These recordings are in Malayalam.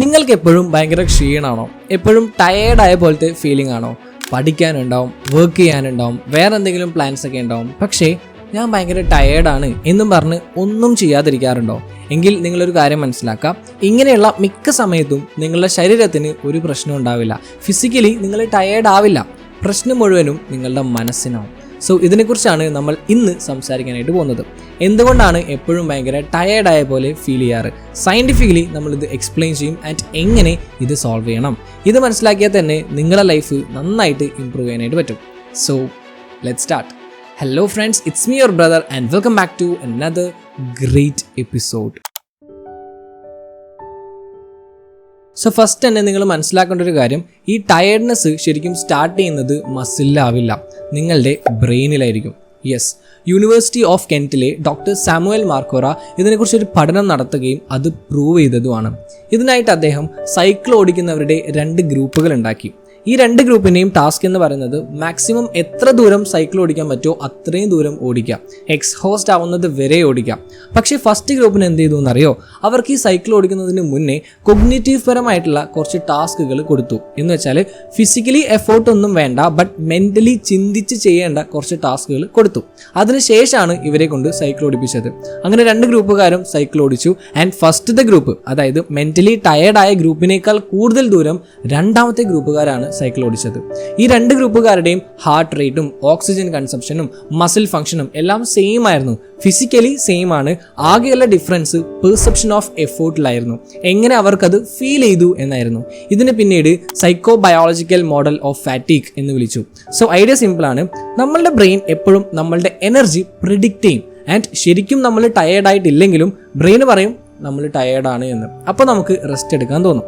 നിങ്ങൾക്ക് എപ്പോഴും ഭയങ്കര ക്ഷീണമാണോ? എപ്പോഴും ടയേർഡായ പോലത്തെ ഫീലിംഗ് ആണോ? പഠിക്കാനുണ്ടാവും, വർക്ക് ചെയ്യാനുണ്ടാവും, വേറെ എന്തെങ്കിലും പ്ലാൻസ് ഒക്കെ ഉണ്ടാവും. പക്ഷേ ഞാൻ ഭയങ്കര ടയേർഡാണ് എന്നും പറഞ്ഞ് ഒന്നും ചെയ്യാതിരിക്കാറുണ്ടോ? എങ്കിൽ നിങ്ങളൊരു കാര്യം മനസ്സിലാക്കാം, ഇങ്ങനെയുള്ള മിക്ക സമയത്തും നിങ്ങളുടെ ശരീരത്തിന് ഒരു പ്രശ്നം ഉണ്ടാവില്ല. ഫിസിക്കലി നിങ്ങൾ ടയേർഡ് ആവില്ല. പ്രശ്നം മുഴുവനും നിങ്ങളുടെ മനസ്സിനാവും. സോ ഇതിനെക്കുറിച്ചാണ് നമ്മൾ ഇന്ന് സംസാരിക്കാനായിട്ട് പോകുന്നത്. എന്തുകൊണ്ടാണ് എപ്പോഴും ഭയങ്കര ടയേർഡായ പോലെ ഫീൽ ചെയ്യാറ്? സയൻറ്റിഫിക്കലി നമ്മളിത് എക്സ്പ്ലെയിൻ ചെയ്യും ആൻഡ് എങ്ങനെ ഇത് സോൾവ് ചെയ്യണം. ഇത് മനസ്സിലാക്കിയാൽ തന്നെ നിങ്ങളുടെ ലൈഫ് നന്നായിട്ട് ഇമ്പ്രൂവ് ചെയ്യാനായിട്ട് പറ്റും. So let's start. Hello friends, it's me your brother and welcome back to another great episode. So first തന്നെ നിങ്ങൾ മനസ്സിലാക്കേണ്ട ഒരു കാര്യം, ഈ ടയർഡ്നെസ് ശരിക്കും സ്റ്റാർട്ട് ചെയ്യുന്നത് മസിലിലാവില്ല, നിങ്ങളുടെ ബ്രെയിനിലായിരിക്കും. യെസ്, യൂണിവേഴ്സിറ്റി ഓഫ് കെൻറ്റിലെ ഡോക്ടർ സാമുവൽ മാർക്കോറ ഇതിനെക്കുറിച്ചൊരു പഠനം നടത്തുകയും അത് പ്രൂവ് ചെയ്തതുമാണ്. ഇതിനായിട്ട് അദ്ദേഹം സൈക്കിൾ ഓടിക്കുന്നവരുടെ 2 ഗ്രൂപ്പുകൾ ഉണ്ടാക്കി. ഈ 2 ഗ്രൂപ്പിൻ്റെയും ടാസ്ക് എന്ന് പറയുന്നത് മാക്സിമം എത്ര ദൂരം സൈക്കിൾ ഓടിക്കാൻ പറ്റുമോ അത്രയും ദൂരം ഓടിക്കാം, എക്സ്ഹോസ്റ്റ് ആവുന്നത് വരെ ഓടിക്കാം. പക്ഷേ ഫസ്റ്റ് ഗ്രൂപ്പിന് എന്ത് ചെയ്തു എന്നറിയോ? അവർക്ക് ഈ സൈക്കിൾ ഓടിക്കുന്നതിന് മുന്നേ കൊഗ്നിറ്റീവ് പരമായിട്ടുള്ള കുറച്ച് ടാസ്കുകൾ കൊടുത്തു. എന്ന് വെച്ചാൽ ഫിസിക്കലി എഫേർട്ട് ഒന്നും വേണ്ട, ബട്ട് മെൻ്റലി ചിന്തിച്ച് ചെയ്യേണ്ട കുറച്ച് ടാസ്കുകൾ കൊടുത്തു. അതിനുശേഷമാണ് ഇവരെ കൊണ്ട് സൈക്കിൾ ഓടിപ്പിച്ചത്. അങ്ങനെ 2 ഗ്രൂപ്പുകാരും സൈക്കിൾ ഓടിച്ചു. ആൻഡ് ഫസ്റ്റത്തെ ഗ്രൂപ്പ്, അതായത് മെൻ്റലി ടയേർഡായ ഗ്രൂപ്പിനേക്കാൾ കൂടുതൽ ദൂരം രണ്ടാമത്തെ ഗ്രൂപ്പുകാരാണ് സൈക്കിൾ ഓടിച്ചത്. ഈ 2 ഗ്രൂപ്പുകാരുടെയും ഹാർട്ട് റേറ്റും ഓക്സിജൻ കൺസംഷനും മസിൽ ഫംഗ്ഷനും എല്ലാം സെയിം ആയിരുന്നു. ഫിസിക്കലി സെയിം ആണ്. ആകെയുള്ള ഡിഫറൻസ് പെർസെപ്ഷൻ ഓഫ് എഫേർട്ടിലായിരുന്നു. എങ്ങനെ അവർക്കത് ഫീൽ ചെയ്തു എന്നായിരുന്നു. ഇതിന് പിന്നീട് psycho biological model of fatigue എന്ന് വിളിച്ചു. സോ ഐഡിയ സിമ്പിൾ ആണ്. നമ്മളുടെ ബ്രെയിൻ എപ്പോഴും നമ്മളുടെ എനർജി പ്രിഡിക്റ്റ് ചെയ്യും. ആൻഡ് ശരിക്കും നമ്മൾ ടയേർഡ് ആയിട്ടില്ലെങ്കിലും ബ്രെയിന് പറയും നമ്മൾ ടയേർഡാണ് എന്ന്. അപ്പോൾ നമുക്ക് റെസ്റ്റ് എടുക്കാൻ തോന്നും.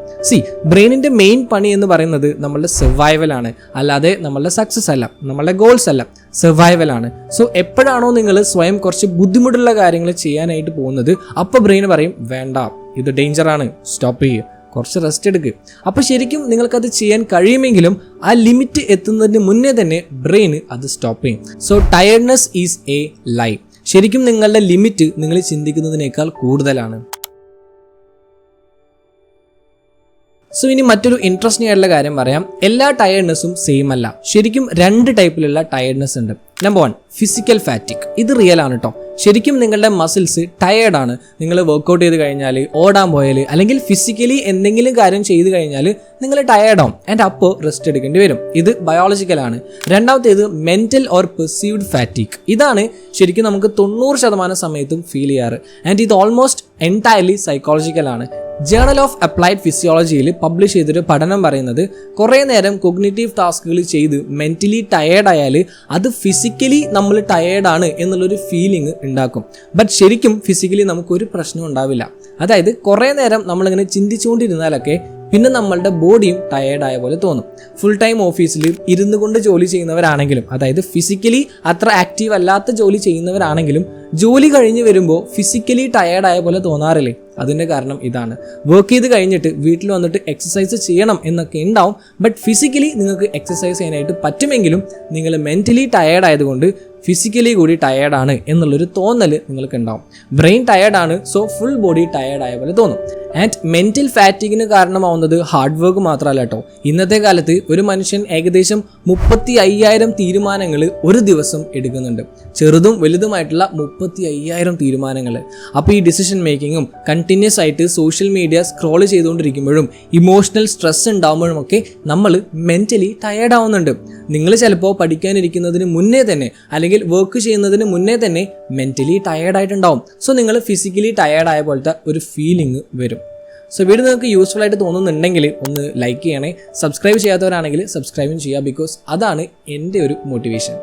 ബ്രെയിനിൻ്റെ മെയിൻ പണി എന്ന് പറയുന്നത് നമ്മളുടെ സർവൈവലാണ്, അല്ലാതെ നമ്മളുടെ സക്സസ് അല്ല, നമ്മളുടെ ഗോൾസ് അല്ല, സർവൈവലാണ്. സോ എപ്പോഴാണോ നിങ്ങൾ സ്വയം കുറച്ച് ബുദ്ധിമുട്ടുള്ള കാര്യങ്ങൾ ചെയ്യാനായിട്ട് പോകുന്നത്, അപ്പോൾ ബ്രെയിന് പറയും വേണ്ട, ഇത് ഡേഞ്ചറാണ്, സ്റ്റോപ്പ് ചെയ്യുക, കുറച്ച് റെസ്റ്റ് എടുക്കുക. അപ്പോൾ ശരിക്കും നിങ്ങൾക്കത് ചെയ്യാൻ കഴിയുമെങ്കിലും ആ ലിമിറ്റ് എത്തുന്നതിന് മുന്നേ തന്നെ ബ്രെയിന് അത് സ്റ്റോപ്പ് ചെയ്യും. So tiredness is a lie. ശരിക്കും നിങ്ങളുടെ ലിമിറ്റ് നിങ്ങൾ ചിന്തിക്കുന്നതിനേക്കാൾ കൂടുതലാണ്. സോ ഇനി മറ്റൊരു ഇൻട്രസ്റ്റിംഗ് ആയിട്ടുള്ള കാര്യം പറയാം. എല്ലാ ടയർഡ്നെസ്സും സെയിം അല്ല. ശരിക്കും 2 ടൈപ്പിലുള്ള ടയർഡ്നെസ് ഉണ്ട്. Number 1, physical ഫാറ്റിക്. ഇത് റിയൽ ആണ് കേട്ടോ. ശരിക്കും നിങ്ങളുടെ മസിൽസ് ടയേർഡാണ്. നിങ്ങൾ വർക്കൗട്ട് ചെയ്ത് കഴിഞ്ഞാൽ, ഓടാൻ പോയാൽ, അല്ലെങ്കിൽ ഫിസിക്കലി എന്തെങ്കിലും കാര്യം ചെയ്ത് കഴിഞ്ഞാൽ നിങ്ങൾ ടയേർഡാവും. ആൻഡ് അപ്പോൾ റെസ്റ്റ് എടുക്കേണ്ടി വരും. ഇത് ബയോളജിക്കലാണ്. രണ്ടാമത്തേത് മെൻ്റൽ ഓർ പെർസീവ്ഡ് ഫാറ്റിക്. ഇതാണ് ശരിക്കും നമുക്ക് 90% സമയത്തും ഫീൽ ചെയ്യാറ്. ആൻഡ് ഇത് ഓൾമോസ്റ്റ് എൻറ്റയർലി സൈക്കോളജിക്കലാണ്. ജേണൽ ഓഫ് അപ്ലൈഡ് ഫിസിയോളജിയിൽ പബ്ലിഷ് ചെയ്തൊരു പഠനം പറയുന്നത്, കുറേ നേരം കൊഗ്നിറ്റീവ് ടാസ്കുകൾ ചെയ്ത് മെൻ്റലി ടയേർഡായാൽ അത് ഫിസിക്കലി നമ്മൾ ടയേർഡാണ് എന്നുള്ളൊരു ഫീലിംഗ് ഉണ്ടാക്കും. ബട്ട് ശരിക്കും ഫിസിക്കലി നമുക്കൊരു പ്രശ്നം ഉണ്ടാവില്ല. അതായത് കുറേ നേരം നമ്മളിങ്ങനെ ചിന്തിച്ചുകൊണ്ടിരുന്നാലൊക്കെ പിന്നെ നമ്മളുടെ ബോഡിയും ടയേർഡായ പോലെ തോന്നും. ഫുൾ ടൈം ഓഫീസിൽ ഇരുന്നു കൊണ്ട് ജോലി ചെയ്യുന്നവരാണെങ്കിലും, അതായത് ഫിസിക്കലി അത്ര ആക്റ്റീവ് അല്ലാത്ത ജോലി ചെയ്യുന്നവരാണെങ്കിലും, ജോലി കഴിഞ്ഞ് വരുമ്പോൾ ഫിസിക്കലി ടയേർഡായ പോലെ തോന്നാറില്ലേ? അതിൻ്റെ കാരണം ഇതാണ്. വർക്ക് ചെയ്ത് കഴിഞ്ഞിട്ട് വീട്ടിൽ വന്നിട്ട് എക്സസൈസ് ചെയ്യണം എന്നൊക്കെ ഉണ്ടാവും, ബട്ട് ഫിസിക്കലി നിങ്ങൾക്ക് എക്സസൈസ് ചെയ്യാനായിട്ട് പറ്റുമെങ്കിലും നിങ്ങൾ മെൻ്റലി ടയേർഡ് ആയതുകൊണ്ട് ഫിസിക്കലി കൂടി ടയേർഡാണ് എന്നുള്ളൊരു തോന്നൽ നിങ്ങൾക്ക് ഉണ്ടാവും. ബ്രെയിൻ ടയേർഡാണ്, സോ ഫുൾ ബോഡി ടയേർഡായ പോലെ തോന്നും. ആൻഡ് മെൻ്റൽ ഫാറ്റിഗിന് കാരണമാവുന്നത് ഹാർഡ് വർക്ക് മാത്രമല്ല കേട്ടോ. ഇന്നത്തെ കാലത്ത് ഒരു മനുഷ്യൻ ഏകദേശം 35,000 തീരുമാനങ്ങൾ ഒരു ദിവസം എടുക്കുന്നുണ്ട്. ചെറുതും വലുതുമായിട്ടുള്ള 35,000 തീരുമാനങ്ങൾ. അപ്പോൾ ഈ ഡിസിഷൻ മേക്കിങ്ങും കണ്ടിന്യൂസ് ആയിട്ട് സോഷ്യൽ മീഡിയ സ്ക്രോൾ ചെയ്തുകൊണ്ടിരിക്കുമ്പോഴും ഇമോഷണൽ സ്ട്രെസ് ഉണ്ടാകുമ്പോഴും ഒക്കെ നമ്മൾ മെൻ്റലി ടയേർഡ് ആവുന്നുണ്ട്. നിങ്ങൾ ചിലപ്പോൾ പഠിക്കാനിരിക്കുന്നതിന് മുന്നേ തന്നെ, അല്ലെങ്കിൽ വർക്ക് ചെയ്യുന്നതിന് മുന്നേ തന്നെ മെൻ്റലി ടയേർഡായിട്ടുണ്ടാവും. സോ നിങ്ങൾ ഫിസിക്കലി ടയേർഡായ പോലത്തെ ഒരു ഫീലിംഗ് വരും. സോ വീഡിയോ നിങ്ങൾക്ക് യൂസ്ഫുൾ ആയിട്ട് തോന്നുന്നുണ്ടെങ്കിൽ ഒന്ന് ലൈക്ക് ചെയ്യണേ. സബ്സ്ക്രൈബ് ചെയ്യാത്തവരാണെങ്കിൽ സബ്സ്ക്രൈബും ചെയ്യുക, ബിക്കോസ് അതാണ് എൻ്റെ ഒരു മോട്ടിവേഷൻ.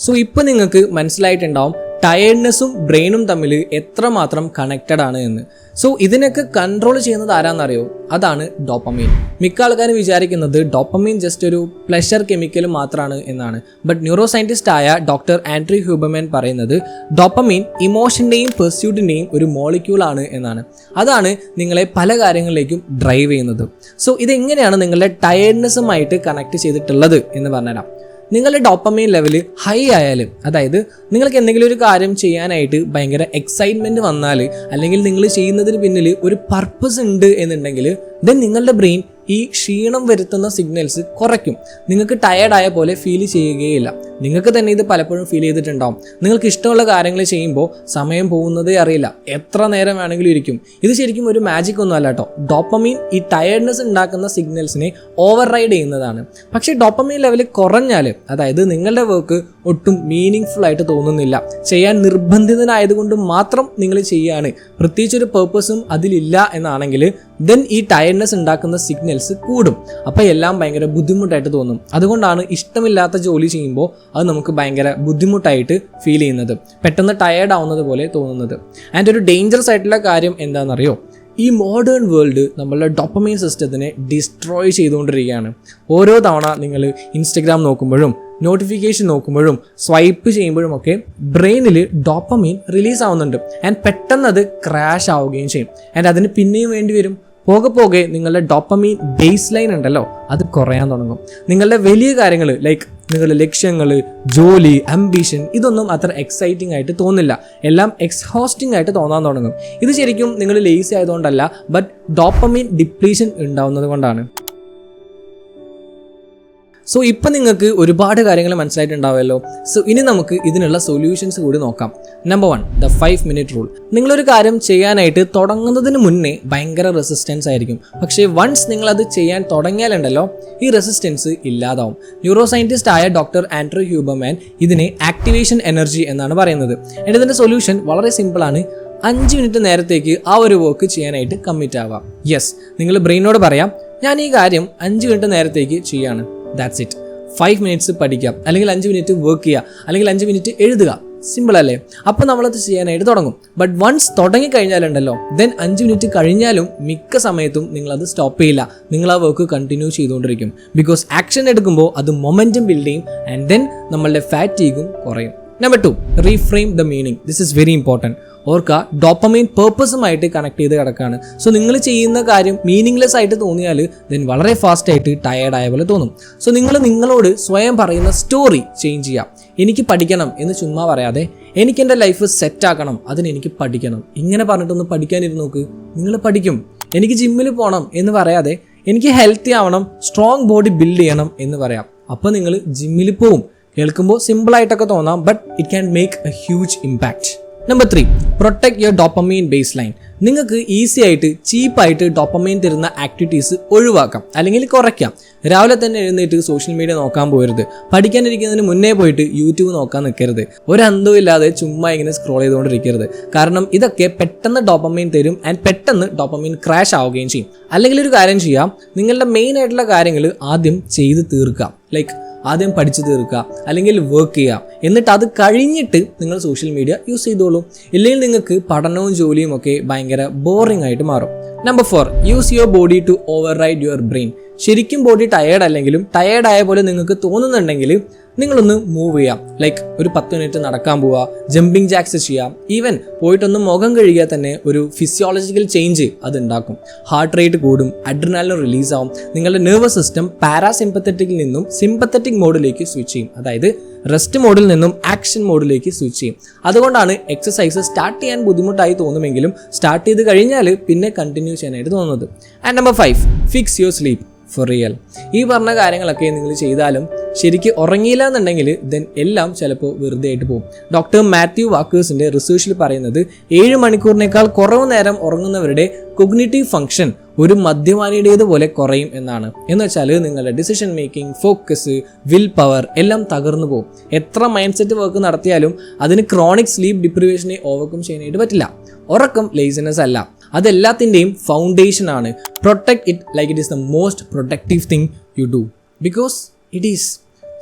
സോ ഇപ്പോൾ നിങ്ങൾക്ക് മനസ്സിലായിട്ടുണ്ടാവും ടയേർഡ്നെസ്സും ബ്രെയിനും തമ്മിൽ എത്രമാത്രം കണക്റ്റഡ് ആണ് എന്ന്. സോ ഇതിനൊക്കെ കൺട്രോൾ ചെയ്യുന്നത് ആരാന്നറിയോ? അതാണ് ഡോപ്പമീൻ. മിക്ക ആൾക്കാരും വിചാരിക്കുന്നത് ഡോപ്പമീൻ ജസ്റ്റ് ഒരു പ്ലഷർ കെമിക്കൽ മാത്രമാണ് എന്നാണ്. ബട്ട് ന്യൂറോ സയൻറ്റിസ്റ്റ് ആയ ഡോക്ടർ ആൻഡ്രി ഹ്യൂബർമാൻ പറയുന്നത് ഡോപ്പമീൻ ഇമോഷൻ്റെയും പെർസ്യൂട്ടിൻ്റെയും ഒരു മോളിക്യൂളാണ് എന്നാണ്. അതാണ് നിങ്ങളെ പല കാര്യങ്ങളിലേക്കും ഡ്രൈവ് ചെയ്യുന്നത്. സോ ഇതെങ്ങനെയാണ് നിങ്ങളുടെ ടയേർഡ്നെസ്സുമായിട്ട് കണക്ട് ചെയ്തിട്ടുള്ളത് എന്ന് പറഞ്ഞുതരാം. നിങ്ങളുടെ ഡോപ്പമൈൻ ലെവൽ ഹൈ ആയാലും, അതായത് നിങ്ങൾക്ക് എന്തെങ്കിലും ഒരു കാര്യം ചെയ്യാനായിട്ട് ഭയങ്കര എക്സൈറ്റ്മെൻറ്റ് വന്നാൽ, അല്ലെങ്കിൽ നിങ്ങൾ ചെയ്യുന്നതിന് പിന്നിൽ ഒരു പർപ്പസ് ഉണ്ട് എന്നുണ്ടെങ്കിൽ, ദെൻ നിങ്ങളുടെ ബ്രെയിൻ ഈ ക്ഷീണം വരുത്തുന്ന സിഗ്നൽസ് കുറയ്ക്കും. നിങ്ങൾക്ക് ടയേർഡായ പോലെ ഫീൽ ചെയ്യുകയില്ല. നിങ്ങൾക്ക് തന്നെ ഇത് പലപ്പോഴും ഫീൽ ചെയ്തിട്ടുണ്ടാവും. നിങ്ങൾക്ക് ഇഷ്ടമുള്ള കാര്യങ്ങൾ ചെയ്യുമ്പോൾ സമയം പോകുന്നതേ അറിയില്ല, എത്ര നേരം വേണമെങ്കിലും ഇരിക്കും. ഇത് ശരിക്കും ഒരു മാജിക് ഒന്നും അല്ല കേട്ടോ. ഡോപ്പമൈൻ ഈ ടയേർഡ്നെസ് ഉണ്ടാക്കുന്ന സിഗ്നൽസിനെ ഓവർ റൈഡ് ചെയ്യുന്നതാണ്. പക്ഷേ ഡോപ്പമൈൻ ലെവൽ കുറഞ്ഞാൽ, അതായത് നിങ്ങളുടെ വർക്ക് ഒട്ടും മീനിങ് ഫുൾ ആയിട്ട് തോന്നുന്നില്ല, ചെയ്യാൻ നിർബന്ധിതനായതുകൊണ്ട് മാത്രം നിങ്ങൾ ചെയ്യുകയാണ്, പ്രത്യേകിച്ചൊരു പേർപ്പസും അതിലില്ല എന്നാണെങ്കിൽ, ദെൻ ഈ ടയർഡ്നെസ് ഉണ്ടാക്കുന്ന സിഗ്നൽസ് കൂടും. അപ്പോൾ എല്ലാം ഭയങ്കര ബുദ്ധിമുട്ടായിട്ട് തോന്നും. അതുകൊണ്ടാണ് ഇഷ്ടമില്ലാത്ത ജോലി ചെയ്യുമ്പോൾ അത് നമുക്ക് ഭയങ്കര ബുദ്ധിമുട്ടായിട്ട് ഫീൽ ചെയ്യുന്നത്, പെട്ടെന്ന് ടയേർഡ് ആവുന്നത് പോലെ തോന്നുന്നത്. ആൻഡ് ഒരു ഡേഞ്ചറസ് ആയിട്ടുള്ള കാര്യം എന്താണെന്നറിയോ? ഈ മോഡേൺ വേൾഡ് നമ്മളുടെ ഡോപ്പമൈൻ സിസ്റ്റത്തിനെ ഡിസ്ട്രോയ് ചെയ്തുകൊണ്ടിരിക്കുകയാണ്. ഓരോ തവണ നിങ്ങൾ ഇൻസ്റ്റഗ്രാം നോക്കുമ്പോഴും നോട്ടിഫിക്കേഷൻ നോക്കുമ്പോഴും സ്വൈപ്പ് ചെയ്യുമ്പോഴും ഒക്കെ ബ്രെയിനിൽ ഡോപ്പമൈൻ റിലീസ് ആവുന്നുണ്ട്. ആൻഡ് പെട്ടെന്ന് അത് ക്രാഷ് ആവുകയും ചെയ്യും. ആൻഡ് അതിന് പിന്നെയും വേണ്ടി വരും. പോകെ പോകെ നിങ്ങളുടെ ഡോപ്പമൈൻ ബേസ് ലൈൻ ഉണ്ടല്ലോ, അത് കുറയാൻ തുടങ്ങും. നിങ്ങളുടെ വലിയ കാര്യങ്ങൾ, ലൈക്ക് നിങ്ങളുടെ ലക്ഷ്യങ്ങൾ, ജോലി, അംബിഷൻ, ഇതൊന്നും അത്ര എക്സൈറ്റിംഗ് ആയിട്ട് തോന്നില്ല. എല്ലാം എക്സ്ഹോസ്റ്റിംഗ് ആയിട്ട് തോന്നാൻ തുടങ്ങും. ഇത് ശരിക്കും നിങ്ങൾ ലേസി ആയതുകൊണ്ടല്ല, ബട്ട് ഡോപ്പമൈൻ ഡിപ്ലീഷൻ ഉണ്ടാവുന്നത് കൊണ്ടാണ്. സോ ഇപ്പം നിങ്ങൾക്ക് ഒരുപാട് കാര്യങ്ങൾ മനസ്സിലായിട്ടുണ്ടാവുമല്ലോ. സോ ഇനി നമുക്ക് ഇതിനുള്ള സൊല്യൂഷൻസ് കൂടി നോക്കാം. Number 1, the 5 minute rule. നിങ്ങളൊരു കാര്യം ചെയ്യാനായിട്ട് തുടങ്ങുന്നതിന് മുന്നേ ഭയങ്കര റെസിസ്റ്റൻസ് ആയിരിക്കും. പക്ഷേ വൺസ് നിങ്ങളത് ചെയ്യാൻ തുടങ്ങിയാലുണ്ടല്ലോ, ഈ റെസിസ്റ്റൻസ് ഇല്ലാതാവും. ന്യൂറോ സയൻറ്റിസ്റ്റ് ആയ ഡോക്ടർ ആൻഡ്രൂ ഹ്യൂബർമാൻ ഇതിനെ ആക്ടിവേഷൻ എനർജി എന്നാണ് പറയുന്നത്. ആൻഡ് ഇതിൻ്റെ സൊല്യൂഷൻ വളരെ സിമ്പിളാണ്. 5 മിനിറ്റ് നേരത്തേക്ക് ആ ഒരു വർക്ക് ചെയ്യാനായിട്ട് കമ്മിറ്റ് ആവാം. യെസ്, നിങ്ങൾ ബ്രെയിനോട് പറയാം, ഞാൻ ഈ കാര്യം 5 മിനിറ്റ് നേരത്തേക്ക് ചെയ്യാണ്. That's it. 5 minutes പഠിക്കാം, അല്ലെങ്കിൽ 5 മിനിറ്റ് വർക്ക് ചെയ്യുക, അല്ലെങ്കിൽ 5 മിനിറ്റ് എഴുതുക. സിമ്പിൾ അല്ലേ? അപ്പോൾ നമ്മളത് ചെയ്യാനായിട്ട് തുടങ്ങും. ബട്ട് വൺസ് തുടങ്ങിക്കഴിഞ്ഞാലുണ്ടല്ലോ, ദെൻ 5 മിനിറ്റ് കഴിഞ്ഞാലും മിക്ക സമയത്തും നിങ്ങളത് സ്റ്റോപ്പ് ചെയ്യില്ല. നിങ്ങൾ ആ വർക്ക് കണ്ടിന്യൂ ചെയ്തുകൊണ്ടിരിക്കും. ബിക്കോസ് ആക്ഷൻ എടുക്കുമ്പോൾ അത് മൊമെൻറ്റം ബിൽഡ് ചെയ്യും. ആൻഡ് ദെൻ നമ്മളുടെ ഫാറ്റീഗും കുറയും. Number 2, reframe the meaning. This is very important. ഓർക്കുക, ഡോപ്പമൈൻ പേർപ്പസുമായിട്ട് കണക്ട് ചെയ്ത് കിടക്കുകയാണ്. സോ നിങ്ങൾ ചെയ്യുന്ന കാര്യം മീനിങ്ലെസ് ആയിട്ട് തോന്നിയാൽ ദെൻ വളരെ ഫാസ്റ്റ് ആയിട്ട് ടയേർഡ് ആയ പോലെ തോന്നും. സോ നിങ്ങൾ നിങ്ങളോട് സ്വയം പറയുന്ന സ്റ്റോറി ചേഞ്ച് ചെയ്യാം. എനിക്ക് പഠിക്കണം എന്ന് ചുമ്മാ പറയാതെ, എനിക്ക് എൻ്റെ ലൈഫ് സെറ്റാക്കണം, അതിന് എനിക്ക് പഠിക്കണം, ഇങ്ങനെ പറഞ്ഞിട്ടൊന്ന് പഠിക്കാനിരുന്ന് നോക്ക്, നിങ്ങൾ പഠിക്കും. എനിക്ക് ജിമ്മിൽ പോകണം എന്ന് പറയാതെ, എനിക്ക് ഹെൽത്തി ആവണം, സ്ട്രോങ് ബോഡി ബിൽഡ് ചെയ്യണം എന്ന് പറയാം. അപ്പോൾ നിങ്ങൾ ജിമ്മിൽ പോവും. കേൾക്കുമ്പോൾ സിമ്പിളായിട്ടൊക്കെ തോന്നാം, but it can make A huge impact. Number 3, protect your dopamine base line. നിങ്ങൾക്ക് ഈസി ആയിട്ട് ചീപ്പായിട്ട് ഡോപ്പമൈൻ തരുന്ന ആക്ടിവിറ്റീസ് ഒഴിവാക്കാം, അല്ലെങ്കിൽ കുറയ്ക്കാം. രാവിലെ തന്നെ എഴുന്നേറ്റ് സോഷ്യൽ മീഡിയ നോക്കാൻ പോകരുത്. പഠിക്കാനിരിക്കുന്നതിന് മുന്നേ പോയിട്ട് യൂട്യൂബ് നോക്കാൻ നിൽക്കരുത്. ഒരന്തവും ഇല്ലാതെ ചുമ്മാ ഇങ്ങനെ സ്ക്രോൾ ചെയ്തുകൊണ്ടിരിക്കരുത്. കാരണം ഇതൊക്കെ പെട്ടെന്ന് ഡോപ്പമൈൻ തരും, ആൻഡ് പെട്ടെന്ന് ഡോപ്പമൈൻ ക്രാഷ് ആവുകയും ചെയ്യും. അല്ലെങ്കിൽ ഒരു കാര്യം ചെയ്യാം, നിങ്ങളുടെ മെയിൻ ആയിട്ടുള്ള കാര്യങ്ങൾ ആദ്യം ചെയ്ത് തീർക്കാം. ലൈക്ക് ആദ്യം പഠിച്ചു തീർക്കുക, അല്ലെങ്കിൽ വർക്ക് ചെയ്യുക. എന്നിട്ട് അത് കഴിഞ്ഞിട്ട് നിങ്ങൾ സോഷ്യൽ മീഡിയ യൂസ് ചെയ്തോളൂ. ഇല്ലെങ്കിൽ നിങ്ങൾക്ക് പഠനവും ജോലിയും ഒക്കെ ഭയങ്കര ബോറിംഗ് ആയിട്ട് മാറും. Number 4, use your body to override your brain. ശരിക്കും ബോഡി ടയേർഡ് അല്ലെങ്കിലും ടയേർഡ് ആയ പോലെ നിങ്ങൾക്ക് തോന്നുന്നുണ്ടെങ്കിൽ നിങ്ങളൊന്ന് മൂവ് ചെയ്യാം. ലൈക്ക് ഒരു 10 മിനിറ്റ് നടക്കാൻ പോവുക, ജമ്പിങ് ജാക്സ് ചെയ്യാം. ഈവൻ പോയിട്ടൊന്ന് മുഖം കഴുകിയാൽ തന്നെ ഒരു ഫിസിയോളജിക്കൽ ചേഞ്ച് അത് ഉണ്ടാക്കും. ഹാർട്ട് റേറ്റ് കൂടും, അഡ്രിനാലിൻ റിലീസ് ആവും. നിങ്ങളുടെ നെർവസ് സിസ്റ്റം പാരാസിമ്പത്തറ്റിക്കിൽ നിന്നും സിമ്പത്തറ്റിക് മോഡിലേക്ക് സ്വിച്ച് ചെയ്യും. അതായത് റെസ്റ്റ് മോഡിൽ നിന്നും ആക്ഷൻ മോഡിലേക്ക് സ്വിച്ച് ചെയ്യും. അതുകൊണ്ടാണ് എക്സസൈസ് സ്റ്റാർട്ട് ചെയ്യാൻ ബുദ്ധിമുട്ടായി തോന്നുമെങ്കിലും സ്റ്റാർട്ട് ചെയ്ത് കഴിഞ്ഞാൽ പിന്നെ കണ്ടിന്യൂ ചെയ്യാനായിട്ട് തോന്നുന്നത്. And number 5, fix your sleep for real. ഈ പറഞ്ഞ കാര്യങ്ങളൊക്കെ നിങ്ങൾ ചെയ്താലും ശരിക്ക് ഉറങ്ങിയില്ല എന്നുണ്ടെങ്കിൽ ദെൻ എല്ലാം ചിലപ്പോൾ വെറുതെ ആയിട്ട് പോകും. ഡോക്ടർ മാത്യു വാക്കേഴ്സിൻ്റെ റിസർച്ചിൽ പറയുന്നത് 7 മണിക്കൂറിനേക്കാൾ കുറവ് നേരം ഉറങ്ങുന്നവരുടെ കൊഗ്നിറ്റീവ് ഫംഗ്ഷൻ ഒരു മദ്യപാനിയുടേതുപോലെ കുറയും എന്നാണ്. എന്ന് വെച്ചാൽ നിങ്ങളുടെ decision making, focus, will power എല്ലാം തകർന്നു പോകും. എത്ര മൈൻഡ് സെറ്റ് വർക്ക് നടത്തിയാലും അതിന് ക്രോണിക് സ്ലീപ്പ് ഡിപ്രിവേഷനെ ഓവർകം ചെയ്യാനായിട്ട് പറ്റില്ല. ഉറക്കം ലേസിനെസ് അല്ല, അതെല്ലാത്തിൻ്റെയും ഫൗണ്ടേഷൻ ആണ്. Protect it like it is the most protective thing you do, because it is.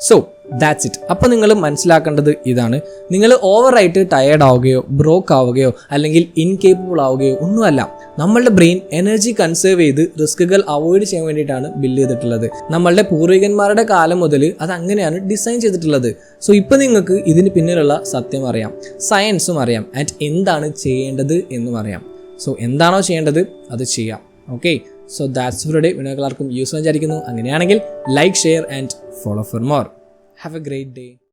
So that's it. അപ്പോൾ നിങ്ങൾ മനസ്സിലാക്കേണ്ടത് ഇതാണ്, നിങ്ങൾ ഓവറായിട്ട് ടയേർഡ് ആവുകയോ ബ്രോക്ക് ആവുകയോ അല്ലെങ്കിൽ ഇൻകേപ്പബിൾ ആവുകയോ ഒന്നുമല്ല. നമ്മളുടെ ബ്രെയിൻ എനർജി കൺസേർവ് ചെയ്ത് റിസ്കുകൾ അവോയ്ഡ് ചെയ്യാൻ വേണ്ടിയിട്ടാണ് ബിൽഡ് ചെയ്തിട്ടുള്ളത്. നമ്മളുടെ പൂർവികന്മാരുടെ കാലം മുതൽ അത് അങ്ങനെയാണ് ഡിസൈൻ ചെയ്തിട്ടുള്ളത്. സോ ഇപ്പോൾ നിങ്ങൾക്ക് ഇതിന് പിന്നിലുള്ള സത്യം അറിയാം, സയൻസും അറിയാം, ആൻഡ് എന്താണ് ചെയ്യേണ്ടത് എന്നും അറിയാം. സോ എന്താണോ ചെയ്യേണ്ടത് അത് ചെയ്യാം. Okay, so that's for today. എല്ലാവർക്കും യൂസ്ഫുൾ വിചാരിക്കുന്നു. അങ്ങനെയാണെങ്കിൽ like, share and follow for more. Have A great day.